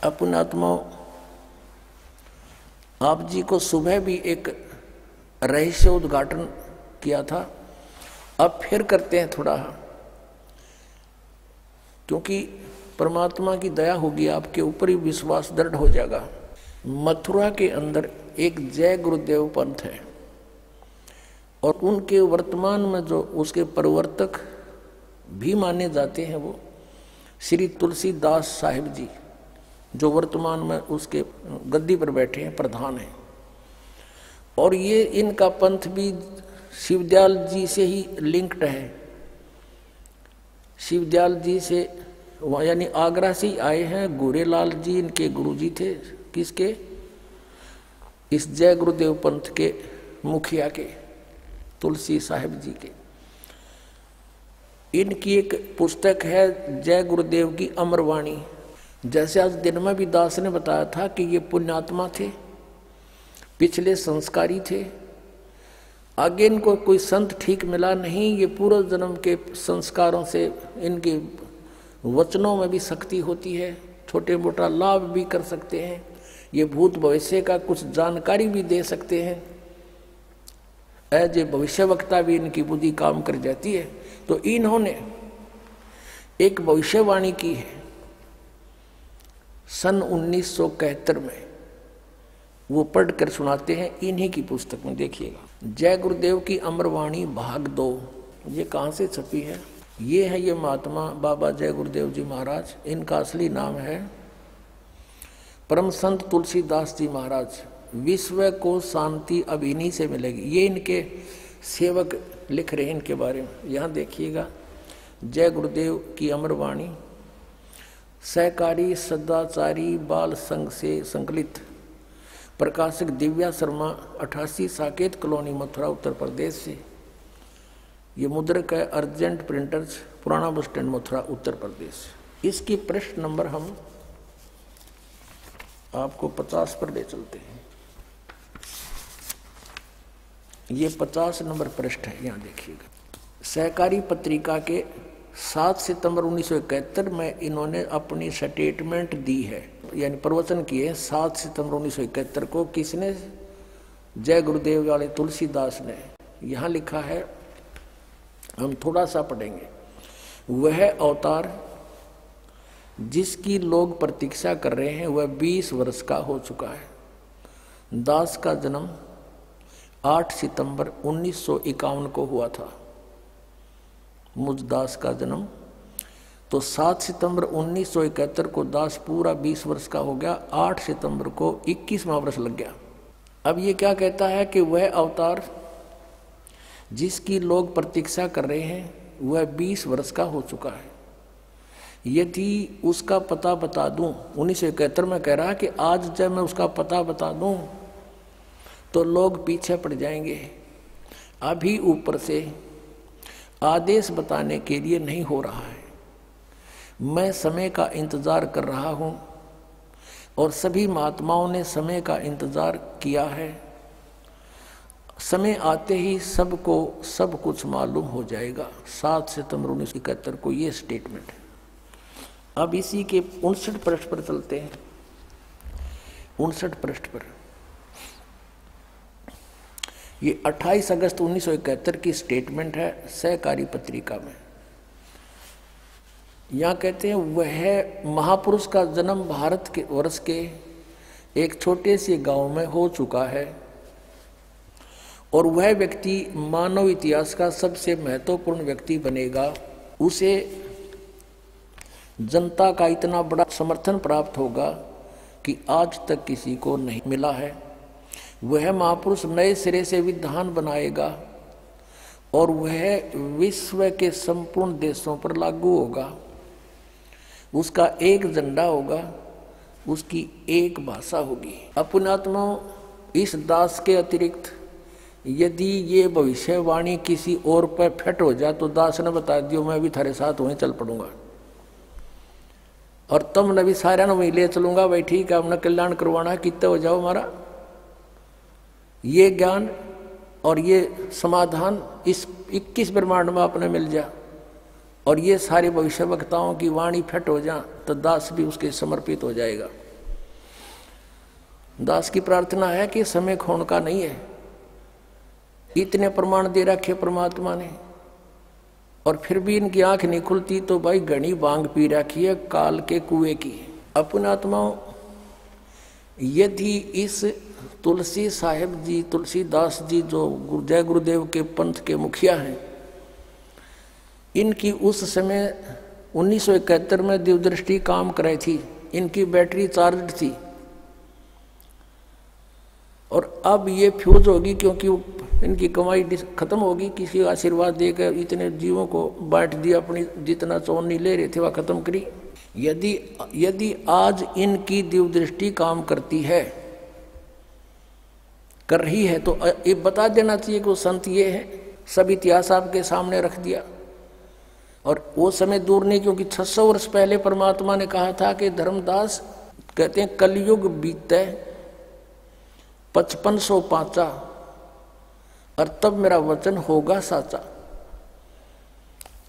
अपन आत्मा आप जी को सुबह भी एक रहस्य उद्घाटन किया था, अब फिर करते हैं थोड़ा, क्योंकि परमात्मा की दया होगी आपके ऊपर ही विश्वास दृढ़ हो जाएगा। मथुरा के अंदर एक जय गुरुदेव पंथ है और उनके वर्तमान में जो उसके प्रवर्तक भी माने जाते हैं वो श्री तुलसीदास साहिब जी, जो वर्तमान में उसके गद्दी पर बैठे हैं, प्रधान हैं। और ये इनका पंथ भी शिवदयाल जी से ही लिंक्ड है। शिवदयाल जी से यानी आगरा से ही आए हैं। गोरेलाल जी इनके गुरुजी थे, किसके? इस जय गुरुदेव पंथ के मुखिया के, तुलसी साहिब जी के। इनकी एक पुस्तक है जय गुरुदेव की अमरवाणी। जैसे आज दिन में भी दास ने बताया था कि ये पुण्यात्मा थे, पिछले संस्कारी थे, आगे इनको कोई संत ठीक मिला नहीं। ये पूर्व जन्म के संस्कारों से इनके वचनों में भी शक्ति होती है, छोटे मोटा लाभ भी कर सकते हैं, ये भूत भविष्य का कुछ जानकारी भी दे सकते हैं। एज ए भविष्यवक्ता भी इनकी बुद्धि काम कर जाती है। तो इन्होंने एक भविष्यवाणी की है सन 1971 में, वो पढ़कर सुनाते हैं इन्हीं की पुस्तक में। देखिएगा, जय गुरुदेव की अमरवाणी भाग 2। ये कहाँ से छपी है? ये है ये महात्मा बाबा जय गुरुदेव जी महाराज। इनका असली नाम है परम संत तुलसीदास जी महाराज। विश्व को शांति अब इन्हीं से मिलेगी। ये इनके सेवक लिख रहे हैं इनके बारे में। यहाँ देखिएगा, जय गुरुदेव की अमरवाणी सहकारी सदाचारी बाल संघ से संकलित, प्रकाशक दिव्या शर्मा, 88 साकेत कॉलोनी, मथुरा, उत्तर प्रदेश से। ये मुद्रक है अर्जेंट प्रिंटर्स, पुराना बस स्टैंड, मथुरा, उत्तर प्रदेश। इसकी पृष्ठ नंबर हम आपको 50 पर ले चलते हैं। ये 50 नंबर पृष्ठ है। यहाँ देखिएगा, सहकारी पत्रिका के 7 सितंबर 1971 में इन्होंने अपनी स्टेटमेंट दी है, यानी प्रवचन किए 7 सितंबर 1971 को। किसने? जय गुरुदेव वाले तुलसीदास ने। यहाँ लिखा है, हम थोड़ा सा पढ़ेंगे। वह अवतार जिसकी लोग प्रतीक्षा कर रहे हैं वह 20 वर्ष का हो चुका है। दास का जन्म 8 सितंबर 1951 को हुआ था। मुझ दास का जन्म तो 7 सितंबर 1971 को दास पूरा 20 वर्ष का हो गया। 8 सितंबर को 21वां वर्ष लग गया। अब ये क्या कहता है कि वह अवतार जिसकी लोग प्रतीक्षा कर रहे हैं वह 20 वर्ष का हो चुका है। यदि उसका पता बता दूं, 1971 में कह रहा कि आज जब मैं उसका पता बता दूं तो लोग पीछे पड़ जाएंगे। अभी ऊपर से आदेश बताने के लिए नहीं हो रहा है। मैं समय का इंतजार कर रहा हूं और सभी महात्माओं ने समय का इंतजार किया है। समय आते ही सबको सब कुछ मालूम हो जाएगा। 7 सितंबर 1971 को ये स्टेटमेंट है। अब इसी के 59 पृष्ठ पर चलते हैं। 59 पृष्ठ पर ये 28 अगस्त 1971 की स्टेटमेंट है सहकारी पत्रिका में। यहाँ कहते हैं, वह महापुरुष का जन्म भारत के वर्ष के एक छोटे से गांव में हो चुका है और वह व्यक्ति मानव इतिहास का सबसे महत्वपूर्ण व्यक्ति बनेगा। उसे जनता का इतना बड़ा समर्थन प्राप्त होगा कि आज तक किसी को नहीं मिला है। वह महापुरुष नए सिरे से विधान बनाएगा और वह विश्व के संपूर्ण देशों पर लागू होगा। उसका एक झंडा होगा, उसकी एक भाषा होगी। अपनात्मा इस दास के अतिरिक्त यदि ये भविष्यवाणी किसी और पर फिट हो जाए तो दास ने बता दियो, मैं भी थारे साथ वहीं चल पड़ूंगा और तुम भी सारा ने वहीं ले चलूंगा। भाई ठीक है, हमने कल्याण करवाना है, कितने हो जाओ हमारा। ये ज्ञान और ये समाधान इस 21 ब्रह्मांड में आपने मिल जा और ये सारे भविष्यवक्ताओं की वाणी फिट हो जा तो दास भी उसके समर्पित हो जाएगा। दास की प्रार्थना है कि समय खोने का नहीं है। इतने प्रमाण दे रखे परमात्मा ने, और फिर भी इनकी आंख नहीं खुलती। तो भाई घनी भांग पी रखी है काल के कुएं की। अपने आत्माओं, यदि इस तुलसी साहेब जी, तुलसीदास जी जो जय गुरुदेव के पंथ के मुखिया हैं, इनकी उस समय 1971 में दिव्यदृष्टि काम कराई थी, इनकी बैटरी चार्ज थी, और अब ये फ्यूज होगी क्योंकि इनकी कमाई खत्म होगी। किसी का आशीर्वाद देकर इतने जीवों को बांट दिया, अपनी जितना चौनी ले रहे थे वह खत्म करी। यदि आज इनकी दिव्यदृष्टि काम करती है, कर रही है, तो ये बता देना चाहिए कि वो संत ये है। सब इतिहास आपके सामने रख दिया। और वो समय दूर नहीं, क्योंकि 600 वर्ष पहले परमात्मा ने कहा था कि धर्मदास कहते हैं कलयुग बीते 5500 पाचा, और तब मेरा वचन होगा साचा।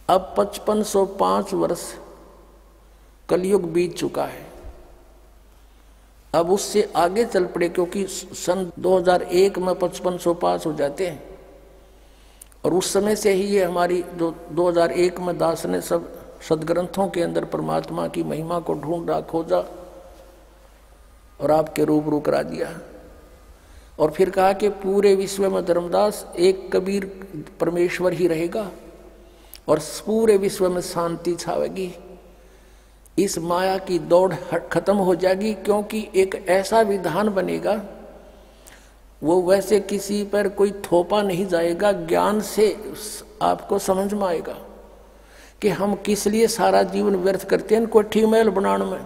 अब 5505 वर्ष कलयुग बीत चुका है। अब उससे आगे चल पड़े, क्योंकि सन 2001 में 5505 हो जाते हैं, और उस समय से ही ये हमारी जो 2001 में दास ने सब सदग्रंथों के अंदर परमात्मा की महिमा को ढूंढा, खोजा और आपके रूबरू करा दिया। और फिर कहा कि पूरे विश्व में धर्मदास एक कबीर परमेश्वर ही रहेगा, और पूरे विश्व में शांति छावेगी। इस माया की दौड़ खत्म हो जाएगी, क्योंकि एक ऐसा विधान बनेगा, वो वैसे किसी पर कोई थोपा नहीं जाएगा। ज्ञान से आपको समझ में आएगा कि हम किस लिए सारा जीवन व्यर्थ करते हैं कोठी महल बनाने में।